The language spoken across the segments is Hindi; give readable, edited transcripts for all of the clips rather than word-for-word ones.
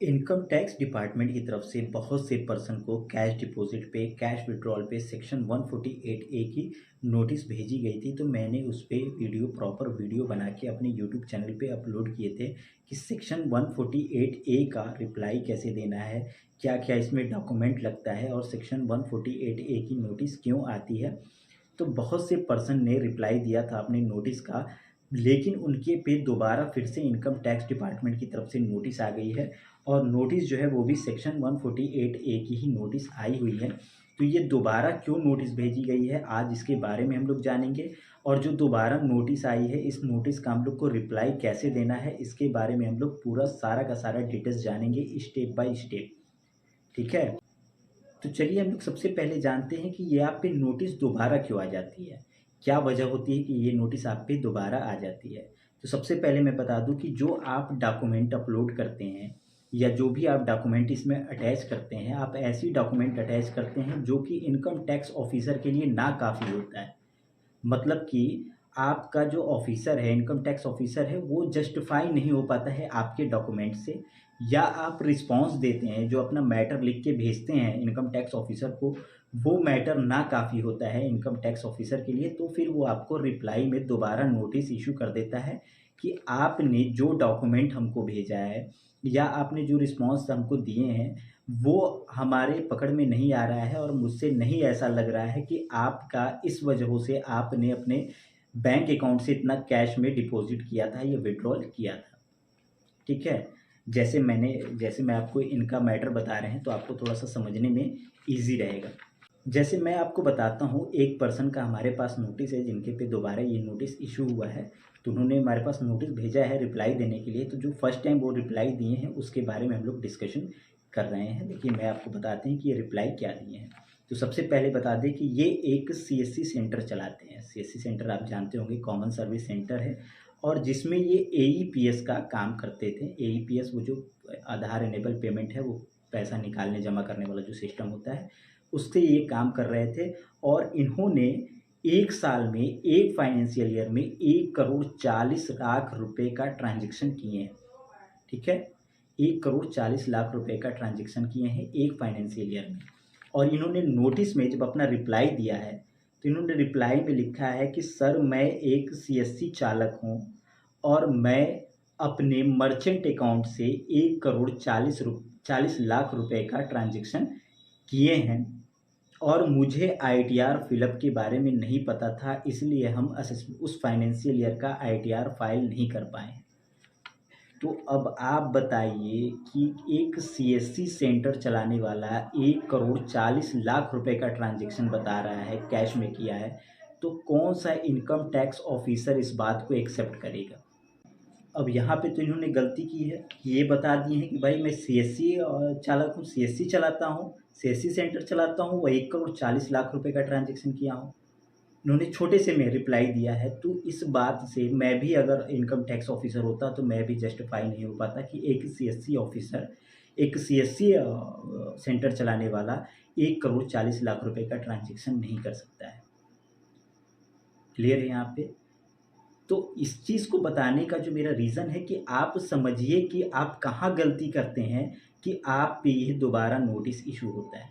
इनकम टैक्स डिपार्टमेंट की तरफ से बहुत से पर्सन को कैश डिपॉजिट पे, कैश विड्रॉल पे सेक्शन 148 ए की नोटिस भेजी गई थी। तो मैंने उस पे प्रॉपर वीडियो बना के अपने यूट्यूब चैनल पे अपलोड किए थे कि सेक्शन 148 ए का रिप्लाई कैसे देना है, क्या क्या इसमें डॉक्यूमेंट लगता है और सेक्शन 148 ए की नोटिस क्यों आती है। तो बहुत से पर्सन ने रिप्लाई दिया था अपने नोटिस का, लेकिन उनके पे दोबारा फिर से इनकम टैक्स डिपार्टमेंट की तरफ से नोटिस आ गई है और नोटिस जो है वो भी सेक्शन 148 ए की ही नोटिस आई हुई है। तो ये दोबारा क्यों नोटिस भेजी गई है, आज इसके बारे में हम लोग जानेंगे। और जो दोबारा नोटिस आई है, इस नोटिस का हम लोग को रिप्लाई कैसे देना है, इसके बारे में हम लोग पूरा सारा का सारा डिटेल्स जानेंगे स्टेप बाय स्टेप। ठीक है, तो चलिए हम लोग सबसे पहले जानते हैं कि ये आप पे नोटिस दोबारा क्यों आ जाती है, क्या वजह होती है कि ये नोटिस आप पे दोबारा आ जाती है। तो सबसे पहले मैं बता दूं कि जो आप डॉक्यूमेंट अपलोड करते हैं या जो भी आप डॉक्यूमेंट इसमें अटैच करते हैं, आप ऐसी डॉक्यूमेंट अटैच करते हैं जो कि इनकम टैक्स ऑफिसर के लिए ना काफ़ी होता है। मतलब कि आपका जो ऑफिसर है, इनकम टैक्स ऑफिसर है, वो जस्टिफाई नहीं हो पाता है आपके डॉक्यूमेंट से, या आप रिस्पॉन्स देते हैं जो अपना मैटर लिख के भेजते हैं इनकम टैक्स ऑफिसर को, वो मैटर ना काफ़ी होता है इनकम टैक्स ऑफिसर के लिए। तो फिर वो आपको रिप्लाई में दोबारा नोटिस इशू कर देता है कि आपने जो डॉक्यूमेंट हमको भेजा है या आपने जो रिस्पॉन्स हमको दिए हैं वो हमारे पकड़ में नहीं आ रहा है और मुझसे नहीं ऐसा लग रहा है कि आपका इस वजहों से आपने अपने बैंक अकाउंट से इतना कैश में डिपॉजिट किया था या विड्रॉल किया था। ठीक है, जैसे मैं आपको इनका मैटर बता रहे हैं तो आपको थोड़ा सा समझने में ईजी रहेगा। जैसे मैं आपको बताता हूँ, एक पर्सन का हमारे पास नोटिस है जिनके पे दोबारा ये नोटिस इशू हुआ है। तो उन्होंने हमारे पास नोटिस भेजा है रिप्लाई देने के लिए। तो जो फर्स्ट टाइम वो रिप्लाई दिए हैं उसके बारे में हम लोग डिस्कशन कर रहे हैं। देखिए, मैं आपको बताते हैं कि ये रिप्लाई क्या दिए हैं। तो सबसे पहले बता दें कि ये एक सीएससी सेंटर चलाते हैं। सीएससी सेंटर आप जानते होंगे, कॉमन सर्विस सेंटर है, और जिसमें ये एईपीएस का काम करते थे। एईपीएस वो जो आधार इनेबल पेमेंट है, वो पैसा निकालने जमा करने वाला जो सिस्टम होता है, उससे ये काम कर रहे थे। और इन्होंने एक साल में, एक फाइनेंशियल ईयर में 1 करोड़ 40 लाख रुपए का ट्रांजेक्शन किए हैं। ठीक है, 1 करोड़ 40 लाख रुपए का ट्रांजेक्शन किए हैं एक फाइनेंशियल ईयर में। और इन्होंने नोटिस में जब अपना रिप्लाई दिया है तो इन्होंने रिप्लाई में लिखा है कि सर, मैं एक सीएससी चालक हूँ और मैं अपने मर्चेंट अकाउंट से 1 करोड़ 40 लाख रुपए का ट्रांजेक्शन किए हैं और मुझे आईटीआर फिलअप के बारे में नहीं पता था, इसलिए हम उस फाइनेंशियल ईयर का आईटीआर फाइल नहीं कर पाए। तो अब आप बताइए कि एक सीएससी सेंटर चलाने वाला 1 करोड़ 40 लाख रुपए का ट्रांजैक्शन बता रहा है कैश में किया है, तो कौन सा इनकम टैक्स ऑफिसर इस बात को एक्सेप्ट करेगा। अब यहाँ पे तो इन्होंने गलती की है, ये बता दिए हैं कि भाई मैं सीएससी चालक हूँ, सीएससी चलाता हूँ, सीएससी सेंटर चलाता हूँ, वह 1 करोड़ 40 लाख रुपए का ट्रांजैक्शन किया हूँ। उन्होंने छोटे से में रिप्लाई दिया है। तो इस बात से मैं भी अगर इनकम टैक्स ऑफिसर होता तो मैं भी जस्टिफाई नहीं हो पाता कि एक सीएससी ऑफिसर, एक सीएससी सेंटर चलाने वाला 1 करोड़ 40 लाख रुपए का ट्रांजैक्शन नहीं कर सकता है। क्लियर है यहाँ पे। तो इस चीज़ को बताने का जो मेरा रीज़न है कि आप समझिए कि आप कहाँ गलती करते हैं कि आप पे ये दोबारा नोटिस इशू होता है।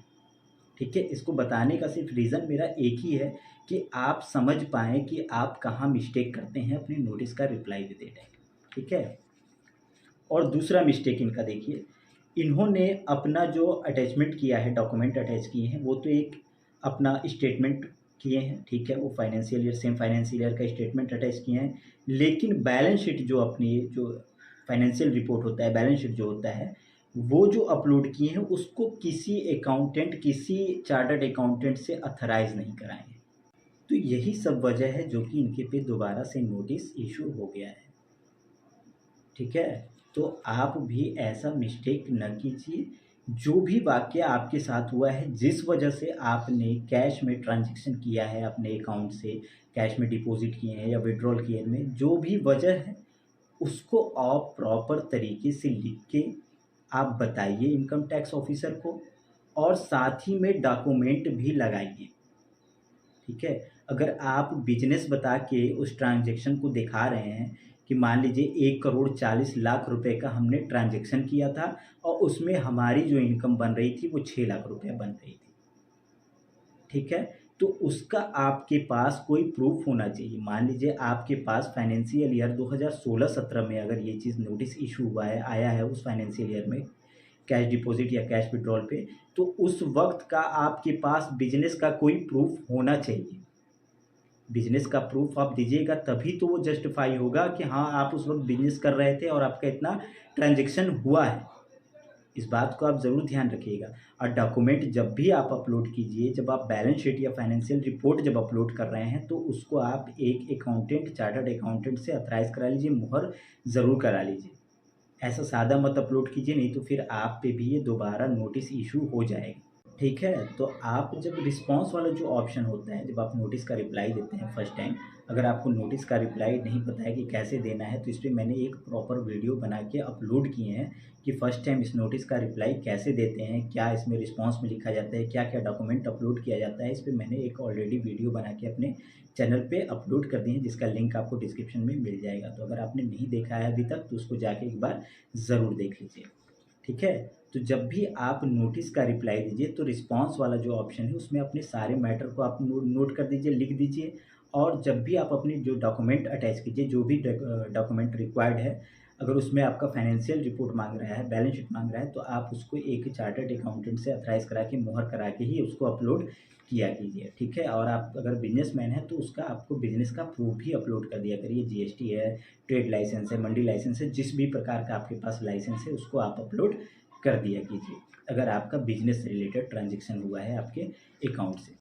ठीक है, इसको बताने का सिर्फ रीज़न मेरा एक ही है कि आप समझ पाएँ कि आप कहाँ मिस्टेक करते हैं अपने नोटिस का रिप्लाई देते टाइम। ठीक है, और दूसरा मिस्टेक इनका देखिए, इन्होंने अपना जो अटैचमेंट किया है, डॉक्यूमेंट अटैच किए हैं, वो तो एक अपना स्टेटमेंट किए हैं। ठीक है, वो financial year, same financial year का स्टेटमेंट अटैच किए हैं, लेकिन बैलेंस शीट जो अपनी जो फाइनेंशियल रिपोर्ट होता है, बैलेंस शीट जो होता है, वो जो अपलोड किए हैं उसको किसी अकाउंटेंट, किसी चार्टर्ड अकाउंटेंट से अथराइज नहीं कराए हैं। तो यही सब वजह है जो कि इनके पे दोबारा से नोटिस इशू हो गया है। ठीक है, तो आप भी ऐसा मिस्टेक न कीजिए। जो भी वाक़या आपके साथ हुआ है, जिस वजह से आपने कैश में ट्रांज़ैक्शन किया है अपने अकाउंट से, कैश में डिपॉज़िट किए हैं या विथड्रॉल किए हैं, जो भी वजह है, उसको आप प्रॉपर तरीके से लिख के आप बताइए इनकम टैक्स ऑफ़िसर को, और साथ ही में डॉक्यूमेंट भी लगाइए। ठीक है, अगर आप बिजनेस बता के उस ट्रांजैक्शन को दिखा रहे हैं कि मान लीजिए 1,40,00,000 रुपए का हमने ट्रांज़ैक्शन किया था और उसमें हमारी जो इनकम बन रही थी वो 6 लाख रुपए बन रही थी। ठीक है? तो उसका आपके पास कोई प्रूफ़ होना चाहिए। मान लीजिए आपके पास फाइनेंशियल ईयर 2016-17 में अगर ये चीज़ नोटिस इश्यू हुआ है, आया है उस फाइनेंशियल ईयर में कैश डिपॉज़िट या कैश विथड्रॉल पे, तो उस वक़्त का आपके पास बिज़नेस का कोई प्रूफ़ होना चाहिए। बिज़नेस का प्रूफ़ आप दीजिएगा तभी तो वो जस्टिफ़ाई होगा कि हाँ, आप उस वक़्त बिज़नेस कर रहे थे और आपका इतना ट्रांज़ैक्शन हुआ है। इस बात को आप ज़रूर ध्यान रखिएगा। और डॉक्यूमेंट जब भी आप अपलोड कीजिए, जब आप बैलेंस शीट या फाइनेंशियल रिपोर्ट जब अपलोड कर रहे हैं, तो उसको आप एक अकाउंटेंट, चार्टर्ड अकाउंटेंट से ऑथराइज़ करा लीजिए, मुहर ज़रूर करा लीजिए। ऐसा सादा मत अपलोड कीजिए, नहीं तो फिर आप पे भी ये दोबारा नोटिस इश्यू हो जाएगा। ठीक है? तो आप जब रिस्पॉन्स वाला जो ऑप्शन होता है, जब आप नोटिस का रिप्लाई देते हैं फर्स्ट टाइम, अगर आपको नोटिस का रिप्लाई नहीं पता है कि कैसे देना है, तो इस पे मैंने एक प्रॉपर वीडियो बना के अपलोड किए हैं कि फर्स्ट टाइम इस नोटिस का रिप्लाई कैसे देते हैं, क्या इसमें रिस्पॉन्स में लिखा जाता है, क्या-क्या डॉक्यूमेंट अपलोड किया जाता है। इस पे मैंने एक ऑलरेडी वीडियो बना के अपने चैनल पे अपलोड कर दिए हैं, जिसका लिंक आपको डिस्क्रिप्शन में मिल जाएगा। तो अगर आपने नहीं देखा है अभी तक, तो उसको जाके एक बार ज़रूर देख लीजिए। ठीक है? तो जब भी आप नोटिस का रिप्लाई दीजिए तो रिस्पॉन्स वाला जो ऑप्शन है उसमें अपने सारे मैटर को आप नोट कर दीजिए, लिख दीजिए। और जब भी आप अपनी जो डॉक्यूमेंट अटैच कीजिए, जो भी डॉक्यूमेंट रिक्वायर्ड है, अगर उसमें आपका फाइनेंशियल रिपोर्ट माँग रहा है, बैलेंस शीट माँग रहा है, तो आप उसको एक चार्टर्ड अकाउंटेंट से ऑथराइज़ करा के, मुहर करा के ही उसको अपलोड किया कीजिए। ठीक है? और आप अगर बिज़नेसमैन हैं तो उसका आपको बिज़नेस का प्रूफ़ भी अपलोड कर दिया करिए। जीएसटी है, ट्रेड लाइसेंस है, मंडी लाइसेंस है, जिस भी प्रकार का आपके पास लाइसेंस है उसको आप अपलोड कर दिया कीजिए, अगर आपका बिज़नेस से रिलेटेड ट्रांज़ैक्शन हुआ है आपके अकाउंट से।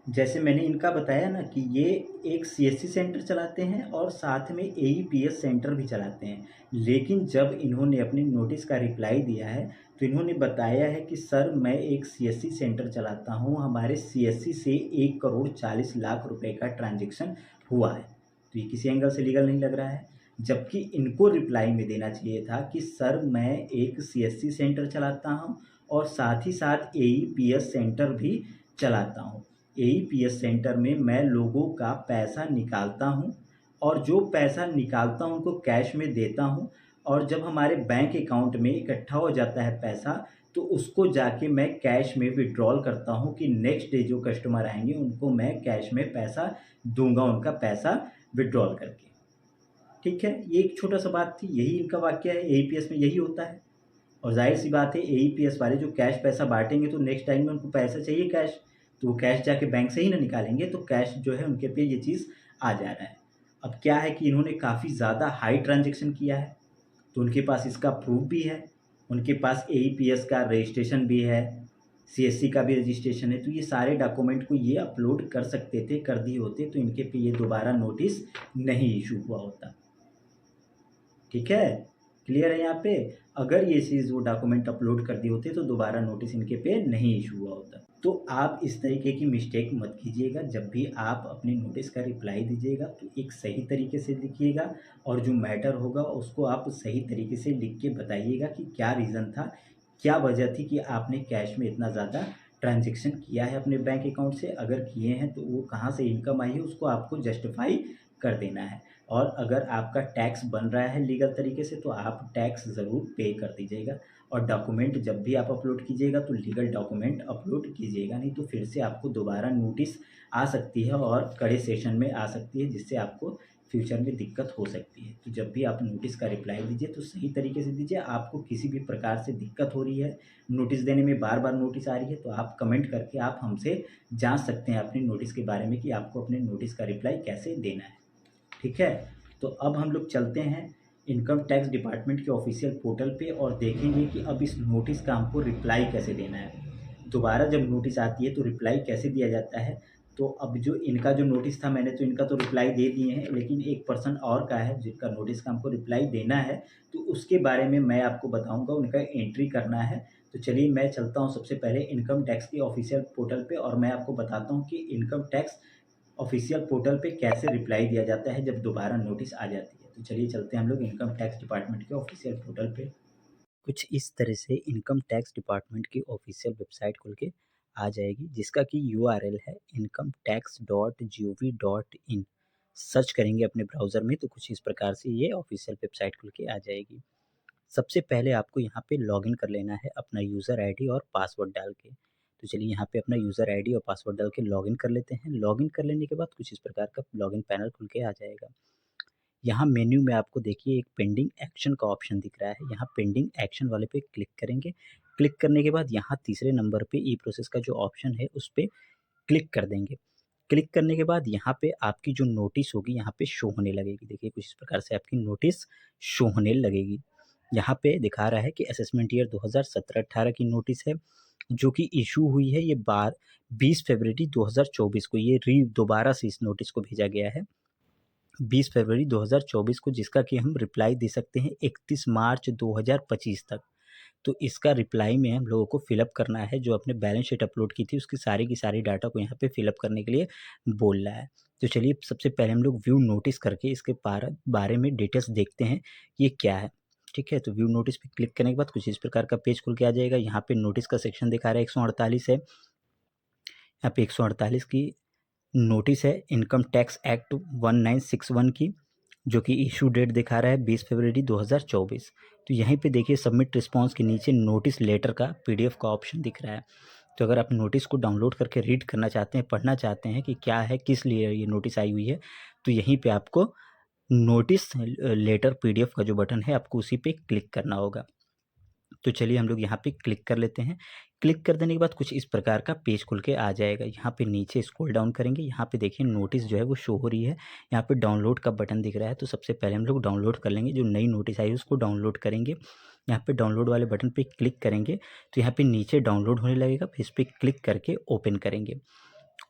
जैसे मैंने इनका बताया ना कि ये एक सीएससी सेंटर चलाते हैं और साथ में एईपीएस सेंटर भी चलाते हैं। लेकिन जब इन्होंने अपने नोटिस का रिप्लाई दिया है, तो इन्होंने बताया है कि सर मैं एक सीएससी सेंटर चलाता हूँ, हमारे सीएससी से 1,40,00,000 रुपए का ट्रांज़ैक्शन हुआ है। तो ये किसी एंगल से लीगल नहीं लग रहा है। जबकि इनको रिप्लाई में देना चाहिए था कि सर मैं एक सीएससी सेंटर चलाता हूँ और साथ ही साथ एईपीएस सेंटर भी चलाता हूँ। एईपीएस सेंटर में मैं लोगों का पैसा निकालता हूँ और जो पैसा निकालता हूँ उनको कैश में देता हूँ, और जब हमारे बैंक अकाउंट में इकट्ठा हो जाता है पैसा, तो उसको जाके मैं कैश में विथड्रॉल करता हूँ कि नेक्स्ट डे जो कस्टमर आएँगे उनको मैं कैश में पैसा दूँगा, उनका पैसा विथड्रॉल करके। ठीक है? ये एक छोटा-सा बात थी, यही इनका वाक्य है, एईपीएस में यही होता है। और ज़ाहिर-सी बात है एईपीएस वाले जो कैश पैसा बाँटेंगे तो नेक्स्ट टाइम में उनको पैसा चाहिए कैश, तो वो कैश जाके बैंक से ही ना निकालेंगे, तो कैश जो है उनके पे ये चीज़ आ जा रहा है। अब क्या है कि इन्होंने काफ़ी ज़्यादा हाई ट्रांज़ैक्शन किया है, तो उनके पास इसका प्रूफ़ भी है, उनके पास एईपीएस का रजिस्ट्रेशन भी है, सीएससी का भी रजिस्ट्रेशन है, तो ये सारे डॉक्यूमेंट को ये अपलोड कर सकते थे, कर दिए होते तो इनके पे ये दोबारा नोटिस नहीं इश्यू हुआ होता। ठीक है? क्लियर है यहाँ पे? अगर ये चीज़ वो डॉक्यूमेंट अपलोड कर दिए होते तो दोबारा नोटिस इनके पे नहीं इश्यू हुआ होता। तो आप इस तरीके की मिस्टेक मत कीजिएगा, जब भी आप अपने नोटिस का रिप्लाई दीजिएगा तो एक सही तरीके से लिखिएगा, और जो मैटर होगा उसको आप सही तरीके से लिख के बताइएगा कि क्या रीज़न था, क्या वजह थी कि आपने कैश में इतना ज़्यादा ट्रांज़ैक्शन किया है अपने बैंक अकाउंट से। अगर किए हैं तो वो कहाँ से इनकम आई है उसको आपको जस्टिफ़ाई कर देना है। और अगर आपका टैक्स बन रहा है लीगल तरीके से तो आप टैक्स ज़रूर पे कर दीजिएगा। और डॉक्यूमेंट जब भी आप अपलोड कीजिएगा तो लीगल डॉक्यूमेंट अपलोड कीजिएगा, नहीं तो फिर से आपको दोबारा नोटिस आ सकती है और कड़े सेशन में आ सकती है, जिससे आपको फ्यूचर में दिक्कत हो सकती है। तो जब भी आप नोटिस का रिप्लाई दीजिए तो सही तरीके से दीजिए। आपको किसी भी प्रकार से दिक्कत हो रही है, नोटिस देने में बार-बार नोटिस आ रही है, तो आप कमेंट करके आप हमसे जाँच सकते हैं अपनी नोटिस के बारे में कि आपको अपने नोटिस का रिप्लाई कैसे देना है। ठीक है? तो अब हम लोग चलते हैं इनकम टैक्स डिपार्टमेंट के ऑफ़िशियल पोर्टल पे और देखेंगे कि अब इस नोटिस का हमको रिप्लाई कैसे देना है। दोबारा जब नोटिस आती है तो रिप्लाई कैसे दिया जाता है। तो अब जो इनका जो नोटिस था मैंने तो इनका तो रिप्लाई दे दिए हैं, लेकिन एक पर्सन और का है जिनका नोटिस का हमको रिप्लाई देना है, तो उसके बारे में मैं आपको बताऊँगा, उनका एंट्री करना है। तो चलिए मैं चलता हूँ सबसे पहले इनकम टैक्स के ऑफ़िशियल पोर्टल पे और मैं आपको बताता हूँ कि इनकम टैक्स ऑफ़िशियल पोर्टल पे कैसे रिप्लाई दिया जाता है जब दोबारा नोटिस आ जाती है। तो चलिए चलते हैं हम लोग इनकम टैक्स डिपार्टमेंट के ऑफ़िशियल पोर्टल पे। कुछ इस तरह से इनकम टैक्स डिपार्टमेंट की ऑफ़िशियल वेबसाइट खुल के आ जाएगी, जिसका कि यूआरएल है incometax.gov.in। सर्च करेंगे अपने ब्राउज़र में तो कुछ इस प्रकार से ये ऑफ़िशियल वेबसाइट खुल के आ जाएगी। सबसे पहले आपको यहाँ पे लॉगिन कर लेना है अपना यूज़र आईडी और पासवर्ड डाल के। तो चलिए यहाँ पे अपना यूज़र आईडी और पासवर्ड डाल के लॉगिन कर लेते हैं। लॉगिन कर लेने के बाद कुछ इस प्रकार का लॉगिन पैनल खुल के आ जाएगा। यहाँ मेन्यू में आपको देखिए एक पेंडिंग एक्शन का ऑप्शन दिख रहा है। यहाँ पेंडिंग एक्शन वाले पे क्लिक करेंगे। क्लिक करने के बाद यहाँ तीसरे नंबर पे ई प्रोसेस का जो ऑप्शन है उस पे क्लिक कर देंगे। क्लिक करने के बाद यहाँ पे आपकी जो नोटिस होगी यहाँ पे शो होने लगेगी। देखिए कुछ इस प्रकार से आपकी नोटिस शो होने लगेगी। यहाँ पे दिखा रहा है कि असेसमेंट ईयर 2017-18 की नोटिस है, जो कि इश्यू हुई है ये 20 फरवरी 2024 को। ये दोबारा से इस नोटिस को भेजा गया है 20 फरवरी 2024 को, जिसका कि हम रिप्लाई दे सकते हैं 31 मार्च 2025 तक। तो इसका रिप्लाई में हम लोगों को फ़िलअप करना है, जो अपने बैलेंस शीट अपलोड की थी उसकी सारी की सारी डाटा को यहाँ पे फ़िलअप करने के लिए बोल रहा है। तो चलिए सबसे पहले हम लोग व्यू नोटिस करके इसके बारे में डिटेल्स देखते हैं ये क्या है। ठीक है, तो व्यू नोटिस पे क्लिक करने के बाद कुछ इस प्रकार का पेज खुल के आ जाएगा। यहाँ पे नोटिस का सेक्शन दिखा रहा है 148 है। यहाँ पे 148 की नोटिस है इनकम टैक्स एक्ट 1961 की, जो कि इशू डेट दिखा रहा है 20 फरवरी 2024। तो यहीं पे देखिए सबमिट रिस्पॉन्स के नीचे नोटिस लेटर का पीडीएफ का ऑप्शन दिख रहा है। तो अगर आप नोटिस को डाउनलोड करके रीड करना चाहते हैं, पढ़ना चाहते हैं कि क्या है, किस लिए ये नोटिस आई हुई है, तो यहीं पे आपको नोटिस लेटर पीडीएफ का जो बटन है आपको उसी पे क्लिक करना होगा। तो चलिए हम लोग यहाँ पे क्लिक कर लेते हैं। क्लिक कर देने के बाद कुछ इस प्रकार का पेज खुल के आ जाएगा। यहाँ पे नीचे स्क्रॉल डाउन करेंगे, यहाँ पे देखिए नोटिस जो है वो शो हो रही है। यहाँ पे डाउनलोड का बटन दिख रहा है, तो सबसे पहले हम लोग डाउनलोड कर लेंगे। जो नई नोटिस आई है उसको डाउनलोड करेंगे। यहाँ पे डाउनलोड वाले बटन पे क्लिक करेंगे तो यहाँ पे नीचे डाउनलोड होने लगेगा। फिर इस पर क्लिक करके ओपन करेंगे।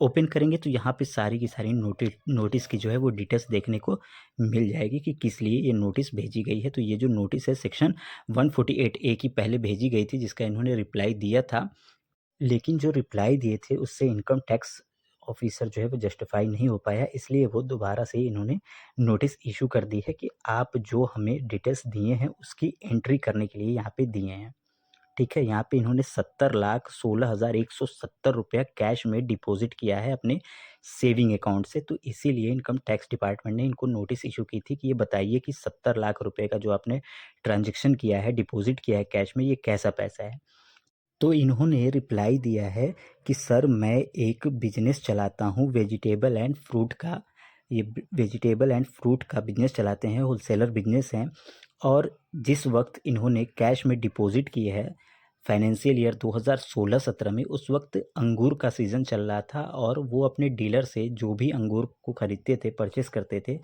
ओपन करेंगे तो यहाँ पे सारी की सारी नोटिस की जो है वो डिटेल्स देखने को मिल जाएगी कि किस लिए ये नोटिस भेजी गई है। तो ये जो नोटिस है सेक्शन 148 ए की पहले भेजी गई थी, जिसका इन्होंने रिप्लाई दिया था, लेकिन जो रिप्लाई दिए थे उससे इनकम टैक्स ऑफिसर जो है वो जस्टिफाई नहीं हो पाया, इसलिए वो दोबारा से इन्होंने नोटिस इशू कर दी है कि आप जो हमें डिटेल्स दिए हैं उसकी एंट्री करने के लिए यहाँ पे दिए हैं। ठीक है, यहाँ पे इन्होंने 70,16,170 रुपया कैश में डिपॉज़िट किया है अपने सेविंग अकाउंट से। तो इसीलिए इनकम टैक्स डिपार्टमेंट ने इनको नोटिस इश्यू की थी कि ये बताइए कि 70 लाख रुपए का जो आपने ट्रांज़ैक्शन किया है, डिपॉज़िट किया है कैश में, ये कैसा पैसा है? तो इन्होंने रिप्लाई दिया है कि सर मैं एक बिज़नेस चलाता हूँ वेजिटेबल एंड फ्रूट का। ये वेजिटेबल एंड फ्रूट का बिज़नेस चलाते हैं, होलसेलर बिज़नेस हैं। और जिस वक्त इन्होंने कैश में डिपॉज़िट किए है फाइनेंशियल ईयर 2016-17 में, उस वक्त अंगूर का सीज़न चल रहा था और वो अपने डीलर से जो भी अंगूर को ख़रीदते थे, परचेस करते थे,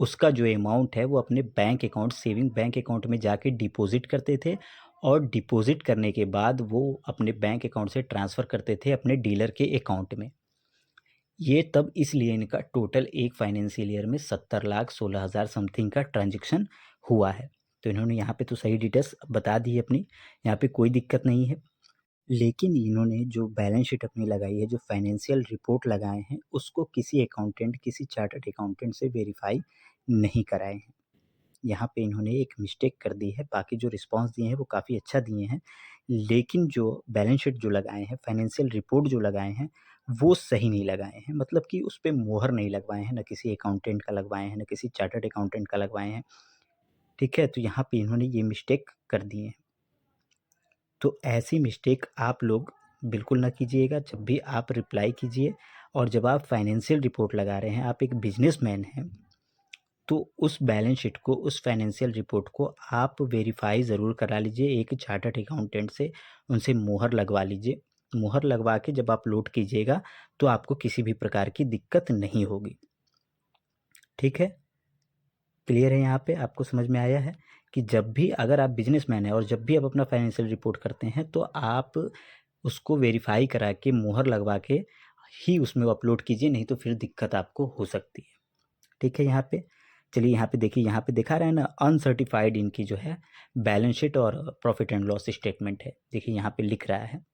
उसका जो अमाउंट है वो अपने bank account, saving bank account में जाके डिपॉज़िट करते थे और डिपॉज़िट करने के बाद वो अपने बैंक अकाउंट से ट्रांसफ़र करते थे अपने डीलर के अकाउंट में। ये तब इसलिए इनका टोटल एक फाइनेंशियल ईयर में 70,16,000 समथिंग का ट्रांज़ैक्शन हुआ है। तो इन्होंने यहाँ पे तो सही डिटेल्स बता दी है अपनी, यहाँ पे कोई दिक्कत नहीं है। लेकिन इन्होंने जो बैलेंस शीट अपनी लगाई है, जो फाइनेंशियल रिपोर्ट लगाए हैं, उसको किसी अकाउंटेंट, किसी चार्टर्ड अकाउंटेंट से वेरीफ़ाई नहीं कराए हैं। यहाँ पे इन्होंने एक मिस्टेक कर दी है। बाकी जो रिस्पॉन्स दिए हैं वो काफ़ी अच्छा दिए हैं, लेकिन जो बैलेंस शीट जो लगाए हैं, फाइनेंशियल रिपोर्ट जो लगाए हैं, वो सही नहीं लगाए हैं। मतलब कि उस पे मोहर नहीं लगवाए हैं, ना किसी अकाउंटेंट का लगवाए हैं, ना किसी चार्टर्ड अकाउंटेंट का लगवाए हैं। ठीक है? तो यहाँ पे इन्होंने ये मिस्टेक कर दी है। तो ऐसी मिस्टेक आप लोग बिल्कुल ना कीजिएगा। जब भी आप रिप्लाई कीजिए और जब आप फाइनेंशियल रिपोर्ट लगा रहे हैं, आप एक बिज़नेसमैन हैं, तो उस बैलेंस शीट को, उस फाइनेंशियल रिपोर्ट को आप वेरीफाई ज़रूर करा लीजिए एक चार्टर्ड अकाउंटेंट से, उनसे मोहर लगवा लीजिए। मोहर लगवा के जब आप लोड कीजिएगा तो आपको किसी भी प्रकार की दिक्कत नहीं होगी। ठीक है? क्लियर है यहाँ पे? आपको समझ में आया है कि जब भी अगर आप बिज़नेसमैन हैं और जब भी आप अपना फाइनेंशियल रिपोर्ट करते हैं तो आप उसको वेरीफाई करा के, मोहर लगवा के ही उसमें अपलोड कीजिए, नहीं तो फिर दिक्कत आपको हो सकती है। ठीक है यहाँ पे? चलिए यहाँ पे देखिए, यहाँ पे दिखा रहा है ना अनसर्टिफाइड इनकी जो है बैलेंस शीट और प्रॉफिट एंड लॉस स्टेटमेंट है। देखिए यहाँ पे लिख रहा है,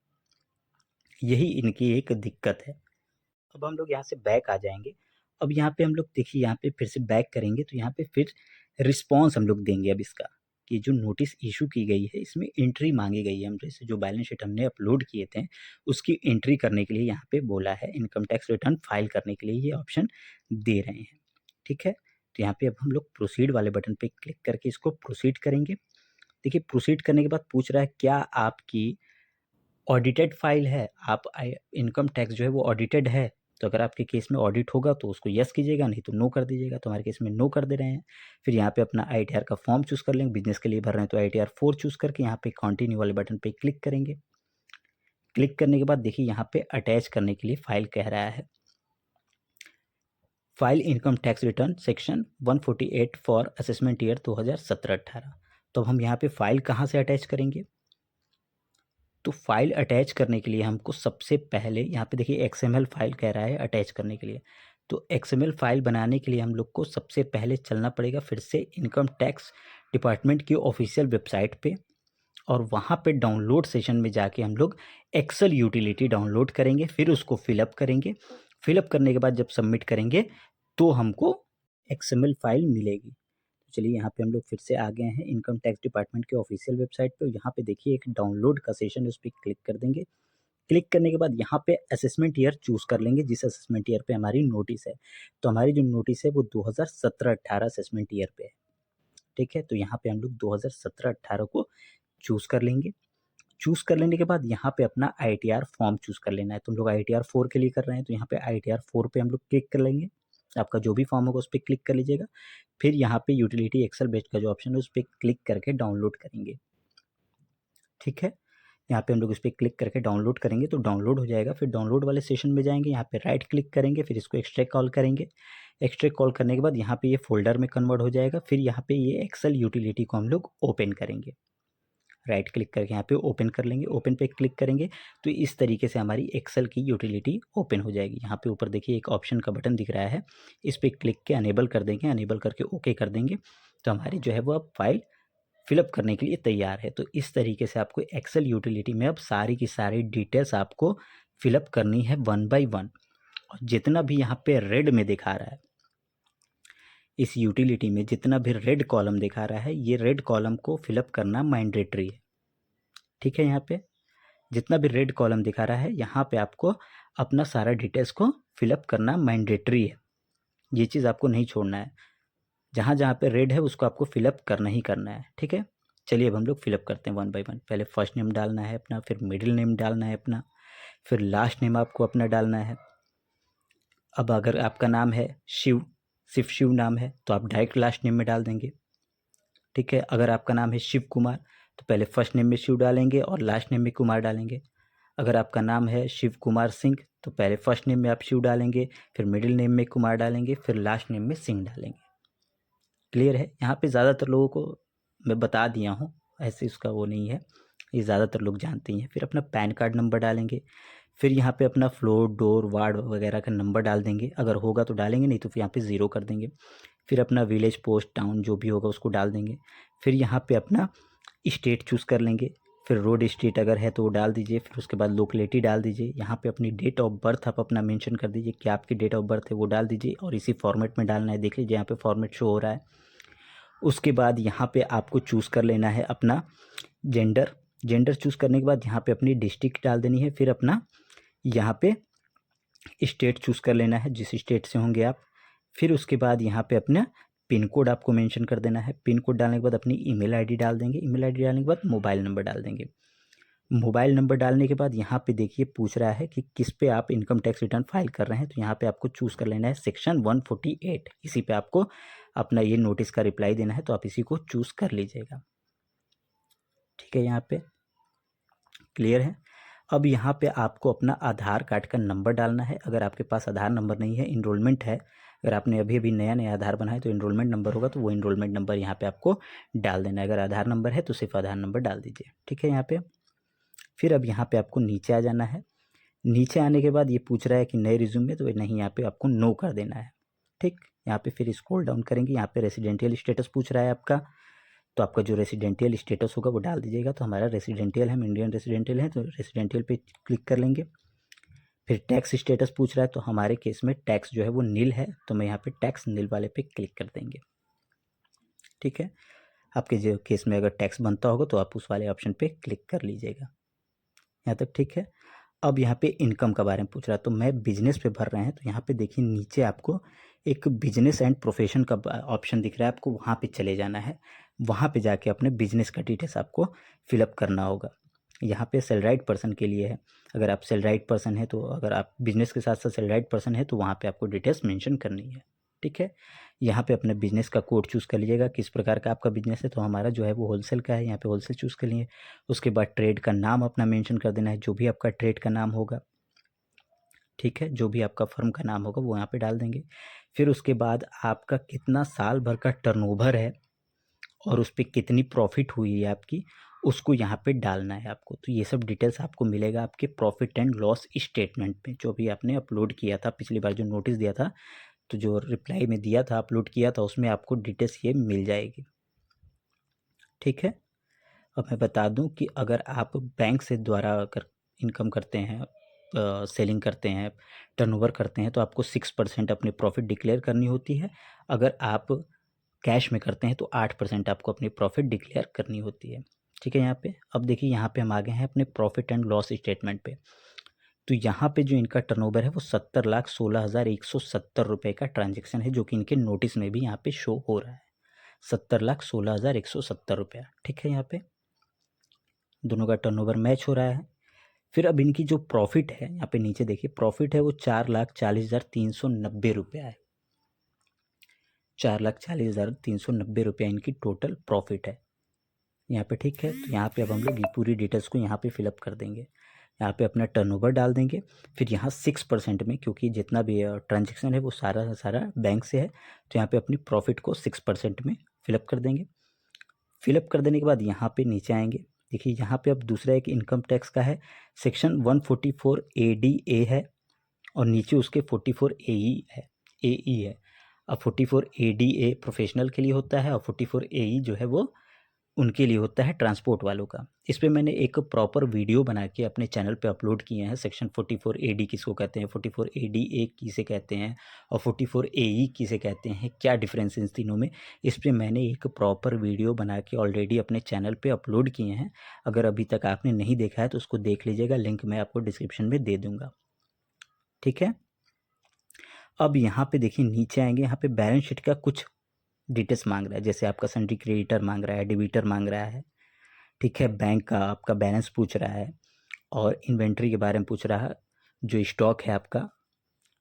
यही इनकी एक दिक्कत है। अब हम लोग यहाँ से बैक आ जाएँगे। अब यहाँ पे हम लोग देखिए, यहाँ पे फिर से बैक करेंगे तो यहाँ पे फिर रिस्पॉन्स हम लोग देंगे अब इसका, कि जो नोटिस इश्यू की गई है इसमें एंट्री माँगी गई है हमसे, से जो बैलेंस शीट हमने अपलोड किए थे उसकी एंट्री करने के लिए यहाँ पे बोला है, इनकम टैक्स रिटर्न फाइल करने के लिए ये ऑप्शन दे रहे हैं। ठीक है। तो यहाँ पे अब हम लोग प्रोसीड वाले बटन पे क्लिक करके इसको प्रोसीड करेंगे। देखिए प्रोसीड करने के बाद पूछ रहा है क्या आपकी ऑडिटेड फाइल है, आप इनकम टैक्स जो है वो ऑडिटेड है। तो अगर आपके केस में ऑडिट होगा तो उसको यस कीजिएगा, नहीं तो नो कर दीजिएगा। तो हमारे केस में नो कर दे रहे हैं। फिर यहाँ पे अपना ITR का फॉर्म चूज़ कर लेंगे, बिजनेस के लिए भर रहे हैं तो ITR 4 चूज़ करके यहाँ पे कंटिन्यू वाले बटन पे क्लिक करेंगे। क्लिक करने के बाद देखिए यहाँ पे अटैच करने के लिए फाइल कह रहा है, file income tax return section 148 for assessment year 2017-18। तो अब हम यहाँ पे फाइल कहाँ से अटैच करेंगे? तो फाइल अटैच करने के लिए हमको सबसे पहले यहाँ पे देखिए XML फाइल कह रहा है अटैच करने के लिए। तो XML फाइल बनाने के लिए हम लोग को सबसे पहले चलना पड़ेगा फिर से इनकम टैक्स डिपार्टमेंट की ऑफिशियल वेबसाइट पे, और वहाँ पे डाउनलोड सेशन में जाके हम लोग एक्सेल यूटिलिटी डाउनलोड करेंगे, फिर उसको फिलअप करेंगे। फिलअप करने के बाद जब सबमिट करेंगे तो हमको XML फाइल मिलेगी। चलिए यहाँ पे हम लोग फिर से आ गए हैं इनकम टैक्स डिपार्टमेंट के ऑफिशियल वेबसाइट पे। यहाँ पे देखिए एक डाउनलोड का सेशन है, उस पर क्लिक कर देंगे। क्लिक करने के बाद यहाँ पे असेसमेंट ईयर चूज कर लेंगे जिस असेसमेंट ईयर पे हमारी नोटिस है। तो हमारी जो नोटिस है वो 2017-18 असेसमेंट ईयर पे है, ठीक है। तो यहाँ पे हम लोग 2017-18 को चूज कर लेंगे। चूज कर लेने के बाद यहाँ पे अपना ITR फॉर्म चूज कर लेना है। तो हम लोग ITR 4 के लिए कर रहे हैं, तो यहाँ पे ITR 4 पे हम लोग क्लिक कर लेंगे। आपका जो भी फॉर्म होगा उस पर क्लिक कर लीजिएगा। फिर यहाँ पे यूटिलिटी एक्सेल बेस्ड का जो ऑप्शन है उस पर क्लिक करके डाउनलोड करेंगे, ठीक है। यहाँ पे हम लोग इस पर क्लिक करके डाउनलोड करेंगे तो डाउनलोड हो जाएगा। फिर डाउनलोड वाले सेशन में जाएंगे, यहाँ पे राइट क्लिक करेंगे, फिर इसको एक्सट्रैक्ट कॉल करेंगे। एक्सट्रैक्ट कॉल करने के बाद यहाँ पे ये फोल्डर में कन्वर्ट हो जाएगा। फिर यहाँ पे ये एक्सेल यूटिलिटी को हम लोग ओपन करेंगे, राइट क्लिक करके यहाँ पे ओपन कर लेंगे। ओपन पे क्लिक करेंगे तो इस तरीके से हमारी एक्सेल की यूटिलिटी ओपन हो जाएगी। यहाँ पे ऊपर देखिए एक ऑप्शन का बटन दिख रहा है, इस पर क्लिक के अनेबल कर देंगे, अनेबल करके ओके कर देंगे। तो हमारी जो है वो अब फाइल फिलअप करने के लिए तैयार है। तो इस तरीके से आपको एक्सेल यूटिलिटी में अब सारी की सारी डिटेल्स आपको फिलअप करनी है 1 बाय 1। और जितना भी यहाँ पे रेड में दिखा रहा है, इस यूटिलिटी में जितना भी रेड कॉलम दिखा रहा है, ये रेड कॉलम को फिलअप करना मैंडेटरी है, ठीक है। यहाँ पे जितना भी रेड कॉलम दिखा रहा है यहाँ पे आपको अपना सारा डिटेल्स को फिलअप करना मैंडेटरी है। ये चीज़ आपको नहीं छोड़ना है, जहाँ जहाँ पे रेड है उसको आपको फिलअप करना ही करना है, ठीक है। चलिए अब हम लोग फिलअप करते हैं 1 बाय 1। पहले फर्स्ट नेम डालना है अपना, फिर मिडिल नेम डालना है अपना, फिर लास्ट नेम आपको अपना डालना है। अब अगर आपका नाम है शिव, सिर्फ शिव नाम है तो आप डायरेक्ट लास्ट नेम में डाल देंगे, ठीक है। अगर आपका नाम है शिव कुमार तो पहले फर्स्ट नेम में शिव डालेंगे और लास्ट नेम में कुमार डालेंगे। अगर आपका नाम है शिव कुमार सिंह तो पहले फर्स्ट नेम में आप शिव डालेंगे, फिर मिडिल नेम में कुमार डालेंगे, फिर लास्ट नेम में सिंह डालेंगे। क्लियर है। यहाँ पे ज़्यादातर लोगों को मैं बता दिया हूँ, ऐसे उसका वो नहीं है, ये ज़्यादातर लोग जानते ही हैं। फिर अपना पैन कार्ड नंबर डालेंगे, फिर यहाँ पे अपना फ्लोर, डोर, वार्ड वगैरह का नंबर डाल देंगे। अगर होगा तो डालेंगे, नहीं तो फिर यहाँ पे 0 कर देंगे। फिर अपना विलेज, पोस्ट, टाउन जो भी होगा उसको डाल देंगे। फिर यहाँ पे अपना स्टेट चूज़ कर लेंगे, फिर रोड स्टेट अगर है तो वो डाल दीजिए। फिर उसके बाद लोकेलिटी डाल दीजिए। यहाँ पे अपनी डेट ऑफ बर्थ आप अपना मेंशन कर दीजिए, क्या आपकी डेट ऑफ बर्थ है वो डाल दीजिए, और इसी फॉर्मेट में डालना है। देख लीजिए यहाँ पे फॉर्मेट शो हो रहा है। उसके बाद यहाँ पे आपको चूज़ कर लेना है अपना जेंडर। जेंडर चूज़ करने के बाद यहाँ पे अपनी डिस्ट्रिक्ट डाल देनी है। फिर अपना यहाँ पे स्टेट चूज़ कर लेना है, जिस स्टेट से होंगे आप। फिर उसके बाद यहाँ पे अपना पिन कोड आपको मेंशन कर देना है। पिन कोड डालने के बाद अपनी ईमेल आईडी डाल देंगे। ईमेल आईडी डालने के बाद मोबाइल नंबर डाल देंगे। मोबाइल नंबर डालने के बाद यहाँ पे देखिए पूछ रहा है कि किस पे आप इनकम टैक्स रिटर्न फाइल कर रहे हैं। तो यहाँ पे आपको चूज़ कर लेना है सेक्शन 148, इसी पे आपको अपना ये नोटिस का रिप्लाई देना है। तो आप इसी को चूज़ कर लीजिएगा, ठीक है। यहाँ पे क्लियर है। अब यहाँ पे आपको अपना आधार कार्ड का नंबर डालना है। अगर आपके पास आधार नंबर नहीं है, इनरोलमेंट है, अगर आपने अभी अभी नया नया आधार बनाया तो इनरोलमेंट नंबर होगा, तो वो इनरोलमेंट नंबर यहाँ पे आपको डाल देना है। अगर आधार नंबर है तो सिर्फ आधार नंबर डाल दीजिए, ठीक है। यहाँ पे फिर अब यहाँ पे आपको नीचे आ जाना है। नीचे आने के बाद ये पूछ रहा है कि नए रिज्यूमे, तो नहीं, यहाँ पे आपको नो कर देना है, ठीक। यहाँ पे फिर स्क्रॉल डाउन करेंगे, यहाँ पे रेसिडेंशियल स्टेटस पूछ रहा है आपका, तो आपका जो रेसिडेंशियल स्टेटस होगा वो डाल दीजिएगा। तो हमारा रेसिडेंशियल है, हम इंडियन रेसिडेंशियल है, तो रेसिडेंशियल पे क्लिक कर लेंगे। फिर टैक्स स्टेटस पूछ रहा है, तो हमारे केस में टैक्स जो है वो नील है, तो मैं यहाँ पे टैक्स नील वाले पे क्लिक कर देंगे, ठीक है। आपके जो केस में अगर टैक्स बनता होगा तो आप उस वाले ऑप्शन पे क्लिक कर लीजिएगा। यहाँ तक ठीक है। अब यहाँ पे इनकम के बारे में पूछ रहा है, तो मैं बिजनेस पे भर रहे हैं, तो यहाँ पे देखिए नीचे आपको एक बिजनेस एंड प्रोफेशन का ऑप्शन दिख रहा है आपको, वहाँ पे चले जाना है। वहाँ पे जाके अपने बिजनेस का डिटेल्स आपको फिलअप करना होगा। यहाँ पे सैलराइड पर्सन के लिए है। अगर आप सैलराइड पर्सन है तो, अगर आप बिजनेस के साथ साथ सैलराइड पर्सन है तो वहाँ पे आपको डिटेल्स मेंशन करनी है। ठीक है, यहाँ पे अपने बिजनेस का कोड चूज़ कर लीजिएगा, किस प्रकार का आपका बिजनेस है। तो हमारा जो है वो होलसेल का है, यहाँ पे होलसेल चूज़ कर लिए। उसके बाद ट्रेड का नाम अपना मेंशन कर देना है, जो भी आपका ट्रेड का नाम होगा। ठीक है, जो भी आपका फर्म का नाम होगा वो यहाँ पे डाल देंगे। फिर उसके बाद आपका कितना साल भर का टर्नओवर है और उस पर कितनी प्रॉफिट हुई है आपकी, उसको यहाँ पे डालना है आपको। तो ये सब डिटेल्स आपको मिलेगा आपके प्रॉफिट एंड लॉस स्टेटमेंट में, जो भी आपने अपलोड किया था पिछली बार, जो नोटिस दिया था, तो जो रिप्लाई में दिया था, अपलोड किया था, उसमें आपको डिटेल्स ये मिल जाएगी। ठीक है, अब मैं बता दूं कि अगर आप बैंक से द्वारा अगर इनकम करते हैं, सेलिंग करते हैं, टर्नओवर करते हैं, तो आपको 6% अपनी प्रॉफिट डिक्लेयर करनी होती है। अगर आप कैश में करते हैं तो 8% आपको अपनी प्रॉफिट डिक्लेयर करनी होती है। ठीक है, यहाँ पे अब देखिए, यहाँ पे हम आ गए हैं अपने प्रॉफिट एंड लॉस स्टेटमेंट पे। तो यहाँ पे जो इनका टर्नओवर है वो 70,16,170 का ट्रांजेक्शन है, जो कि इनके नोटिस में भी यहाँ पे शो हो रहा है, 70,16,170 ठीक है, यहाँ पे दोनों का टर्नओवर मैच हो रहा है। फिर अब इनकी जो प्रॉफिट है, यहाँ पे नीचे देखिए, प्रॉफिट है वो 4,40,390 है। 4,40,390 इनकी टोटल प्रॉफिट है यहाँ पे। ठीक है, तो यहाँ पे अब हम लोग ये पूरी डिटेल्स को यहाँ पे फिलअप कर देंगे। यहाँ पे अपना टर्नओवर डाल देंगे। फिर यहाँ 6% में, क्योंकि जितना भी ट्रांजेक्शन है वो सारा सारा बैंक से है, तो यहाँ पे अपनी प्रॉफिट को 6% में फिलअप कर देंगे। फिलअप कर देने के बाद यहाँ पे नीचे आएंगे। देखिए, यहाँ पे अब दूसरा एक इनकम टैक्स का है, सेक्शन 144 ADA है, और नीचे उसके 44 AE है। अब 44 ADA प्रोफेशनल के लिए होता है, और 44 AE जो है वो उनके लिए होता है ट्रांसपोर्ट वालों का। इस पे मैंने एक प्रॉपर वीडियो बना के अपने चैनल पे अपलोड किए हैं। सेक्शन 44 AD किसको कहते हैं, 44 ADA किसे कहते हैं, और 44 AE किसे कहते हैं, क्या डिफरेंस इन तीनों में, इस पर मैंने एक प्रॉपर वीडियो बना के ऑलरेडी अपने चैनल पे अपलोड किए हैं। अगर अभी तक आपने नहीं देखा है तो उसको देख लीजिएगा, लिंक मैं आपको डिस्क्रिप्शन में दे दूँगा। ठीक है, अब यहाँ पे देखिए, नीचे आएंगे, यहाँ पे बैलेंस शीट का कुछ डिटेल्स मांग रहा है, जैसे आपका सन्ड्री क्रेडिटर मांग रहा है, डेबिटर मांग रहा है। ठीक है, बैंक का आपका बैलेंस पूछ रहा है, और इन्वेंट्री के बारे में पूछ रहा है, जो स्टॉक है आपका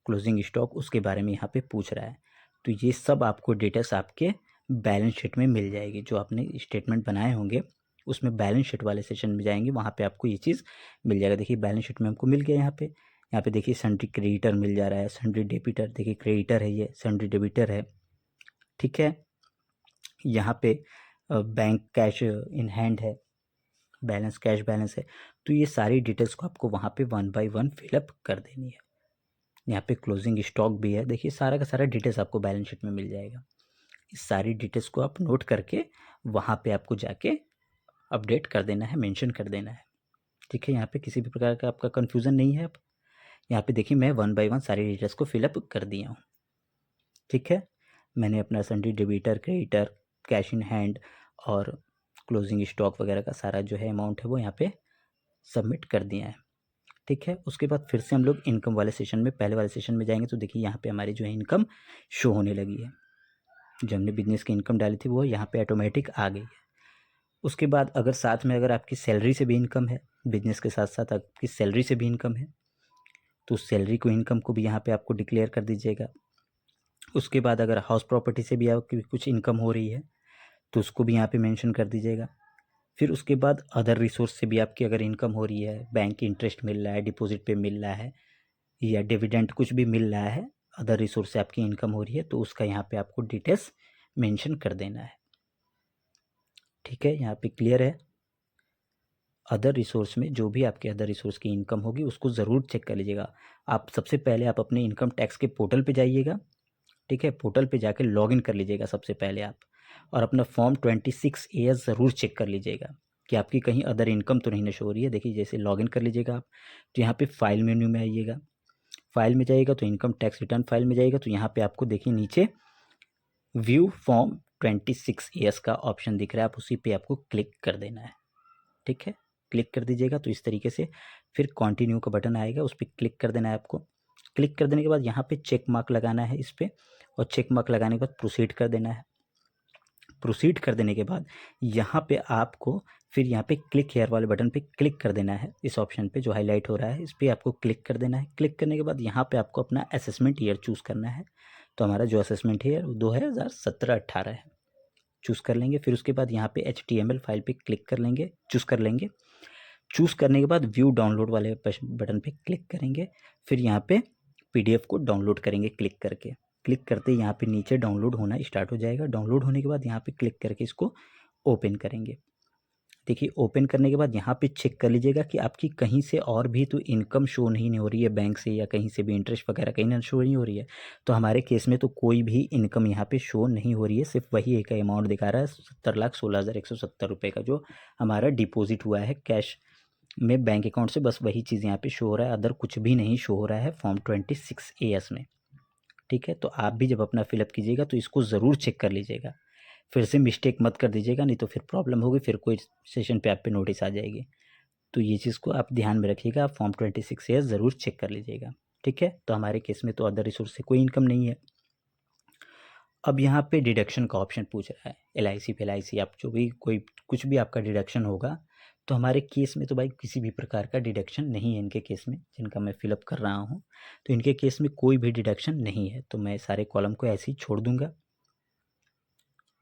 क्लोजिंग स्टॉक, उसके बारे में यहाँ पे पूछ रहा है। तो ये सब आपको डिटेल्स आपके बैलेंस शीट में मिल जाएगी, जो आपने स्टेटमेंट बनाए होंगे उसमें बैलेंस शीट वाले सेशन में जाएंगे, वहाँ पे आपको ये चीज़ मिल जाएगा। देखिए, बैलेंस शीट में हमको मिल गया यहाँ पे देखिए, सन्ड्री क्रेडिटर मिल जा रहा है, सन्ड्री डेबिटर, देखिए क्रेडिटर है ये, सन्ड्री डेबिटर है। ठीक है, यहाँ पे बैंक कैश इन हैंड है, बैलेंस कैश बैलेंस है। तो ये सारी डिटेल्स को आपको वहाँ पे 1 बाय 1 फिलअप कर देनी है। यहाँ पे क्लोजिंग स्टॉक भी है, देखिए सारा का सारा डिटेल्स आपको बैलेंस शीट में मिल जाएगा। इस सारी डिटेल्स को आप नोट करके वहाँ पे आपको जाके अपडेट कर देना है, मेंशन कर देना है। ठीक है, यहाँ पे किसी भी प्रकार का आपका कन्फ्यूज़न नहीं है। अब यहाँ पे देखिए, मैं 1 बाय 1 सारी डिटेल्स को फिलअप कर दिया हूँ। ठीक है, मैंने अपना sundry debtor, creditor, cash in hand और क्लोजिंग स्टॉक वगैरह का सारा जो है अमाउंट है वो यहाँ पे सबमिट कर दिया है। ठीक है, उसके बाद फिर से हम लोग इनकम वाले सेशन में, पहले वाले सेशन में जाएंगे। तो देखिए, यहाँ पे हमारी जो है इनकम शो होने लगी है, जो हमने बिजनेस की इनकम डाली थी वो यहाँ पे ऑटोमेटिक आ गई है। उसके बाद अगर साथ में अगर आपकी सैलरी से भी इनकम है, बिजनेस के साथ साथ आपकी सैलरी से भी इनकम है, तो सैलरी को, इनकम को भी यहाँ पे आपको डिक्लेयर कर दीजिएगा। उसके बाद अगर हाउस प्रॉपर्टी से भी आपकी कुछ इनकम हो रही है तो उसको भी यहाँ पे मेंशन कर दीजिएगा। फिर उसके बाद अदर रिसोर्स से भी आपकी अगर इनकम हो रही है, बैंक इंटरेस्ट मिल रहा है, डिपॉजिट पे मिल रहा है, या डिविडेंड कुछ भी मिल रहा है, अदर रिसोर्स से आपकी इनकम हो रही है, तो उसका यहाँ पे आपको डिटेल्स मेंशन कर देना है। ठीक है, यहाँ पे क्लियर है। अदर रिसोर्स में जो भी आपके अदर रिसोर्स की इनकम होगी उसको ज़रूर चेक कर लीजिएगा। आप सबसे पहले आप अपने इनकम टैक्स के पोर्टल पे जाइएगा। ठीक है, पोर्टल पे जाके लॉगिन कर लीजिएगा सबसे पहले आप, और अपना फॉर्म 26A ज़रूर चेक कर लीजिएगा कि आपकी कहीं अदर इनकम तो नहीं शो हो रही है। देखिए, जैसे लॉगिन कर लीजिएगा आप, तो यहाँ पे फाइल मेन्यू में आइएगा। फाइल में जाइएगा तो इनकम टैक्स रिटर्न फाइल में जाइएगा, तो यहाँ पे आपको देखिए नीचे व्यू फॉर्म 26A का ऑप्शन दिख रहा है, आप उसी पे आपको क्लिक कर देना है। ठीक है, क्लिक कर दीजिएगा तो इस तरीके से फिर कंटिन्यू का बटन आएगा, उस पर क्लिक कर देना है आपको। क्लिक कर देने के बाद यहाँ पे चेक मार्क लगाना है इस पर, और चेक मार्क लगाने के बाद प्रोसीड कर देना है। प्रोसीड कर देने के बाद यहाँ पे आपको फिर यहाँ पे क्लिक हेयर वाले बटन पे क्लिक कर देना है। इस ऑप्शन पे जो हाईलाइट हो रहा है इस पर आपको क्लिक कर देना है। क्लिक करने के बाद यहाँ पे आपको अपना असेसमेंट ईयर चूज़ करना है। तो हमारा जो असेसमेंट ईयर 2017-18 है, चूज़ कर लेंगे। फिर उसके बाद यहाँ पे HTML फाइल पे क्लिक कर लेंगे, चूज़ कर लेंगे। चूज़ करने के बाद व्यू डाउनलोड वाले बटन पे क्लिक करेंगे। फिर यहाँ पे PDF को डाउनलोड करेंगे क्लिक करके। क्लिक करते ही यहाँ पे नीचे डाउनलोड होना स्टार्ट हो जाएगा। डाउनलोड होने के बाद यहाँ पे क्लिक करके इसको ओपन करेंगे। देखिए ओपन करने के बाद यहाँ पे चेक कर लीजिएगा कि आपकी कहीं से और भी तो इनकम शो नहीं हो रही है बैंक से, या कहीं से भी इंटरेस्ट वगैरह कहीं ना शो नहीं हो रही है। तो हमारे केस में तो कोई भी इनकम यहाँ पे शो नहीं हो रही है, सिर्फ वही एक अमाउंट दिखा रहा है 70,16,170 रुपये का जो हमारा डिपॉजिट हुआ है कैश में बैंक अकाउंट से। बस वही चीज़ यहाँ पे शो हो रहा है, अदर कुछ भी नहीं शो हो रहा है फॉर्म 26AS में। ठीक है, तो आप भी जब अपना फिलअप कीजिएगा तो इसको ज़रूर चेक कर लीजिएगा, फिर से मिस्टेक मत कर दीजिएगा, नहीं तो फिर प्रॉब्लम होगी, फिर कोई सेशन पे आप पे नोटिस आ जाएगी। तो ये चीज़ को आप ध्यान में रखिएगा, आप फॉर्म 26A ज़रूर चेक कर लीजिएगा। ठीक है, तो हमारे केस में तो अदर रिसोर्स से कोई इनकम नहीं है। अब यहाँ पे डिडक्शन का ऑप्शन पूछ रहा है, LIC पे LIC आप जो भी कोई कुछ भी आपका डिडक्शन होगा। तो हमारे केस में तो भाई किसी भी प्रकार का डिडक्शन नहीं है इनके केस में, जिनका मैं फिलअप कर रहा हूँ। तो इनके केस में कोई भी डिडक्शन नहीं है, तो मैं सारे कॉलम को ऐसे ही छोड़ दूंगा।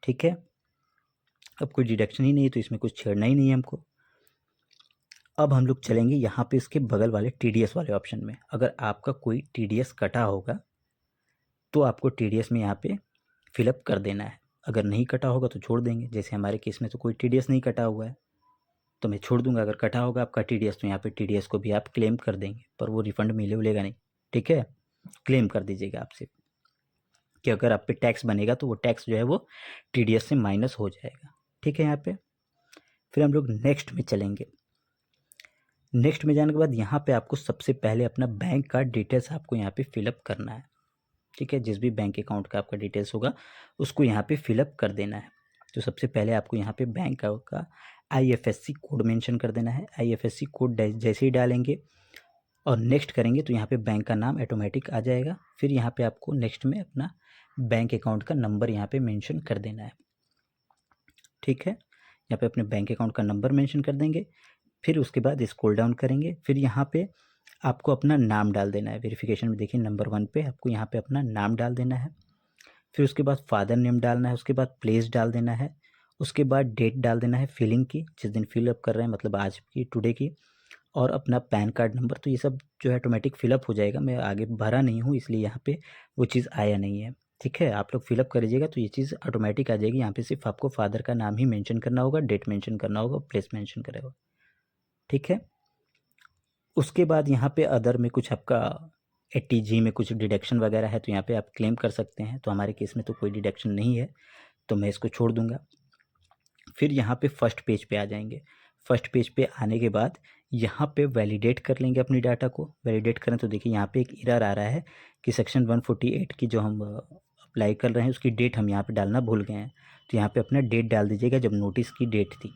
ठीक है, अब कोई डिडक्शन ही नहीं है तो इसमें कुछ छेड़ना ही नहीं है हमको। अब हम लोग चलेंगे यहाँ पे इसके बगल वाले TDS वाले ऑप्शन में। अगर आपका कोई TDS कटा होगा तो आपको TDS में यहाँ पे फिलअप कर देना है, अगर नहीं कटा होगा तो छोड़ देंगे। जैसे हमारे केस में तो कोई TDS नहीं कटा हुआ है तो मैं छोड़ दूंगा। अगर कटा होगा आपका TDS तो यहाँ पे TDS को भी आप क्लेम कर देंगे, पर वो रिफंड मिलेगा नहीं। ठीक है, क्लेम कर दीजिएगा आपसे कि अगर आप पे टैक्स बनेगा तो वो टैक्स जो है वो TDS से माइनस हो जाएगा। ठीक है, यहाँ पे फिर हम लोग नेक्स्ट में चलेंगे। नेक्स्ट में जाने के बाद यहाँ पे आपको सबसे पहले अपना बैंक का डिटेल्स आपको यहाँ पे फिलअप करना है। ठीक है, जिस भी बैंक अकाउंट का आपका डिटेल्स होगा उसको यहाँ पे फिलअप कर देना है। तो सबसे पहले आपको यहाँ पे बैंक का IFSC कोड मेंशन कर देना है। IFSC कोड जैसे ही डालेंगे और नेक्स्ट करेंगे तो यहाँ पे बैंक का नाम ऑटोमेटिक आ जाएगा। फिर यहाँ पे आपको नेक्स्ट में अपना बैंक अकाउंट का नंबर यहाँ पे मेंशन कर देना है। ठीक है, यहाँ पे अपने बैंक अकाउंट का नंबर मेंशन कर देंगे। फिर उसके बाद स्क्रॉल डाउन करेंगे, फिर यहाँ पे आपको अपना नाम डाल देना है। वेरिफिकेशन में देखिए नंबर 1 पे आपको यहाँ पे अपना नाम डाल देना है। फिर उसके बाद फादर नेम डालना है, उसके बाद प्लेस डाल देना है, उसके बाद डेट डाल देना है फिलिंग की, जिस दिन फिलअप कर रहे हैं मतलब आज की टुडे की, और अपना पैन कार्ड नंबर। तो ये सब जो है ऑटोमेटिक फिलअप हो जाएगा, मैं आगे भरा नहीं हूँ इसलिए यहाँ पे वो चीज़ आया नहीं है। ठीक है, आप लोग फिलअप कर लीजिएगा तो ये चीज़ ऑटोमेटिक आ जाएगी। यहाँ पे सिर्फ आपको फादर का नाम ही मेंशन करना होगा, डेट मेंशन करना होगा, प्लेस मेंशन करेगा। ठीक है, उसके बाद यहाँ पे अदर में कुछ आपका ATG में कुछ डिडक्शन वगैरह है तो यहाँ पे आप क्लेम कर सकते हैं। तो हमारे केस में तो कोई डिडक्शन नहीं है तो मैं इसको छोड़ दूंगा। फिर यहाँ पे फर्स्ट पेज पे आ जाएंगे। फर्स्ट पेज पे आने के बाद यहाँ पे वैलिडेट कर लेंगे अपनी डाटा को। वैलिडेट करें तो देखिए यहाँ पे एक एरर आ रहा है कि सेक्शन 148 की जो हम अप्लाई कर रहे हैं उसकी डेट हम यहाँ पे डालना भूल गए हैं। तो यहाँ पे अपना डेट डाल दीजिएगा जब नोटिस की डेट थी।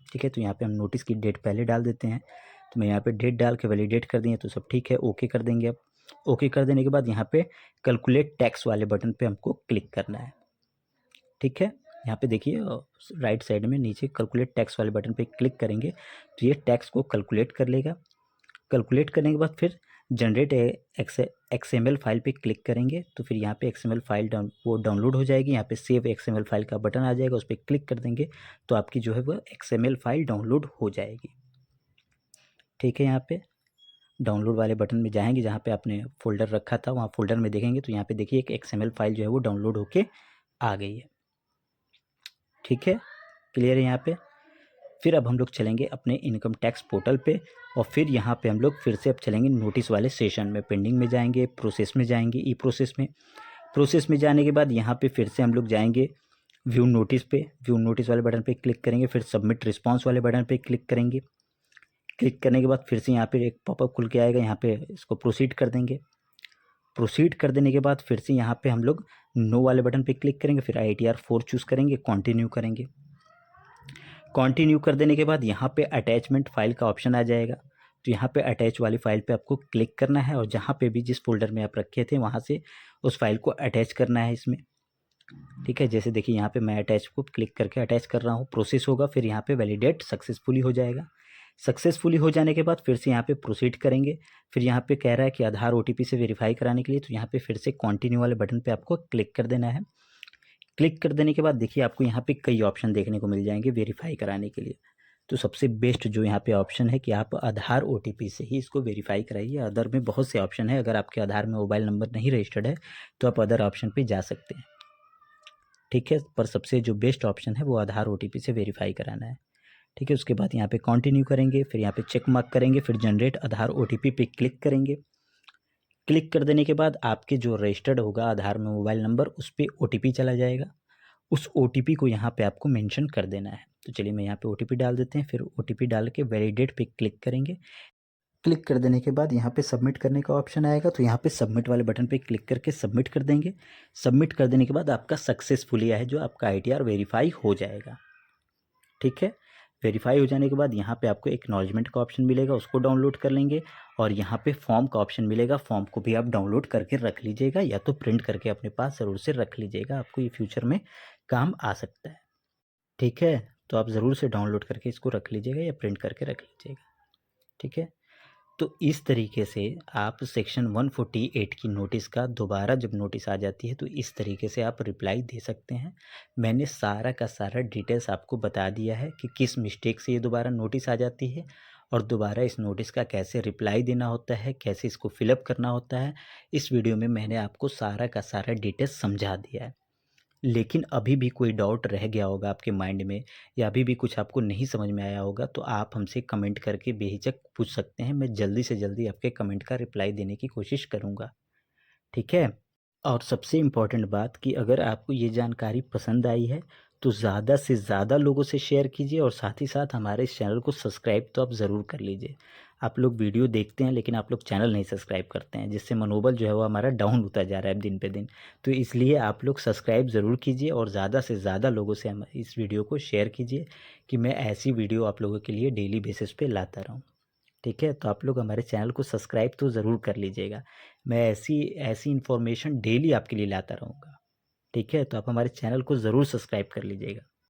ठीक है, तो यहाँ पे हम नोटिस की डेट पहले डाल देते हैं। तो मैं यहाँ पे डेट डाल के वैलिडेट कर दिए तो सब ठीक है, ओके कर देंगे। अब ओके कर देने के बाद यहाँ पे कैलकुलेट टैक्स वाले बटन पे हमको क्लिक करना है। ठीक है, यहाँ पे देखिए राइट साइड में नीचे कैलकुलेट टैक्स वाले बटन पे क्लिक करेंगे तो ये टैक्स को कैलकुलेट कर लेगा। कैलकुलेट करने के बाद फिर जनरेट XML फाइल पे क्लिक करेंगे तो फिर यहाँ पे XML फाइल डाउनलोड हो जाएगी। यहाँ पे सेव XML फाइल का बटन आ जाएगा, उस पर क्लिक कर देंगे तो आपकी जो है वो XML फाइल डाउनलोड हो जाएगी। ठीक है, यहाँ पे डाउनलोड वाले बटन में जाएंगे, जहाँ पे आपने फोल्डर रखा था वहाँ फोल्डर में देखेंगे तो यहाँ पे देखिए एक XML फाइल जो है वो डाउनलोड होके आ गई है। ठीक है, क्लियर है यहाँ पे। फिर अब हम लोग चलेंगे अपने इनकम टैक्स पोर्टल पे और फिर यहाँ पे हम लोग फिर से अब चलेंगे नोटिस वाले सेशन में। पेंडिंग में जाएंगे, प्रोसेस में जाएंगे, ई प्रोसेस में। प्रोसेस में जाने के बाद यहाँ पे फिर से हम लोग जाएंगे व्यू नोटिस पे। व्यू नोटिस वाले बटन पे क्लिक करेंगे, फिर सबमिट रिस्पॉन्स वाले बटन पे क्लिक करेंगे। क्लिक करने के बाद फिर से यहाँ पे एक पॉपअप खुल के आएगा, यहाँ पे इसको प्रोसीड कर देंगे। प्रोसीड कर देने के बाद फिर से यहाँ पे हम लोग नो वाले बटन पे क्लिक करेंगे, फिर ITR 4 चूज़ करेंगे, कंटिन्यू करेंगे। कंटिन्यू कर देने के बाद यहाँ पे अटैचमेंट फाइल का ऑप्शन आ जाएगा, तो यहाँ पे अटैच वाली फ़ाइल पे आपको क्लिक करना है और जहाँ पे भी जिस फ़ोल्डर में आप रखे थे वहाँ से उस फाइल को अटैच करना है इसमें। ठीक है, जैसे देखिए यहाँ पे मैं अटैच को क्लिक करके अटैच कर रहा हूँ, प्रोसेस होगा, फिर यहाँ पे वैलिडेट सक्सेसफुली हो जाएगा। सक्सेसफुली हो जाने के बाद फिर से यहाँ पे प्रोसीड करेंगे। फिर यहाँ पे कह रहा है कि आधार ओटीपी से वेरीफाई कराने के लिए, तो यहाँ पे फिर से कंटिन्यू वाले बटन पे आपको क्लिक कर देना है। क्लिक कर देने के बाद देखिए आपको यहाँ पे कई ऑप्शन देखने को मिल जाएंगे वेरीफाई कराने के लिए। तो सबसे बेस्ट जो यहाँ पे ऑप्शन है कि आप आधार ओटीपी से ही इसको वेरीफाई कराइए। अदर में बहुत से ऑप्शन है, अगर आपके आधार में मोबाइल नंबर नहीं रजिस्टर्ड है तो आप अदर ऑप्शन पे जा सकते हैं। ठीक है, पर सबसे जो बेस्ट ऑप्शन है वो आधार ओटीपी से वेरीफाई कराना है। ठीक है, उसके बाद यहाँ पे कंटिन्यू करेंगे, फिर यहाँ पे चेक मार्क करेंगे, फिर जनरेट आधार ओटीपी पे क्लिक करेंगे। क्लिक कर देने के बाद आपके जो रजिस्टर्ड होगा आधार में मोबाइल नंबर, उस पर ओटीपी चला जाएगा। उस ओटीपी को यहाँ पे आपको मेंशन कर देना है। तो चलिए मैं यहाँ पे ओटीपी डाल देते हैं, फिर ओटीपी डाल के वैलिडेट पे क्लिक करेंगे। क्लिक कर देने के बाद यहाँ पे सबमिट करने का ऑप्शन आएगा, तो यहाँ पे सबमिट वाले बटन पे क्लिक करके सबमिट कर देंगे। सबमिट कर देने के बाद आपका सक्सेसफुली है जो आपका आईटीआर वेरीफाई हो जाएगा। ठीक है, वेरीफाई हो जाने के बाद यहाँ पे आपको एक्नॉलेजमेंट का ऑप्शन मिलेगा, उसको डाउनलोड कर लेंगे। और यहाँ पे फॉर्म का ऑप्शन मिलेगा, फॉर्म को भी आप डाउनलोड करके रख लीजिएगा, या तो प्रिंट करके अपने पास ज़रूर से रख लीजिएगा, आपको ये फ्यूचर में काम आ सकता है। ठीक है, तो आप ज़रूर से डाउनलोड करके इसको रख लीजिएगा या प्रिंट करके रख लीजिएगा। ठीक है, तो इस तरीके से आप सेक्शन 148 की नोटिस का दोबारा जब नोटिस आ जाती है तो इस तरीके से आप रिप्लाई दे सकते हैं। मैंने सारा का सारा डिटेल्स आपको बता दिया है कि किस मिस्टेक से ये दोबारा नोटिस आ जाती है और दोबारा इस नोटिस का कैसे रिप्लाई देना होता है, कैसे इसको फिलअप करना होता है। इस वीडियो में मैंने आपको सारा का सारा डिटेल्स समझा दिया है। लेकिन अभी भी कोई डाउट रह गया होगा आपके माइंड में, या अभी भी कुछ आपको नहीं समझ में आया होगा, तो आप हमसे कमेंट करके बेहिचक पूछ सकते हैं। मैं जल्दी से जल्दी आपके कमेंट का रिप्लाई देने की कोशिश करूँगा। ठीक है, और सबसे इम्पॉर्टेंट बात कि अगर आपको ये जानकारी पसंद आई है तो ज़्यादा से ज़्यादा लोगों से शेयर कीजिए, और साथ ही साथ हमारे इस चैनल को सब्सक्राइब तो आप ज़रूर कर लीजिए। आप लोग वीडियो देखते हैं लेकिन आप लोग चैनल नहीं सब्सक्राइब करते हैं, जिससे मनोबल जो है वो हमारा डाउन होता जा रहा है दिन पे दिन। तो इसलिए आप लोग सब्सक्राइब ज़रूर कीजिए और ज़्यादा से ज़्यादा लोगों से हम इस वीडियो को शेयर कीजिए कि मैं ऐसी वीडियो आप लोगों के लिए डेली बेसिस पे लाता रहूँ। ठीक है, तो आप लोग हमारे चैनल को सब्सक्राइब तो ज़रूर कर लीजिएगा। मैं ऐसी ऐसी इन्फॉर्मेशन डेली आपके लिए लाता रहूँगा। ठीक है, तो आप हमारे चैनल को ज़रूर सब्सक्राइब कर लीजिएगा।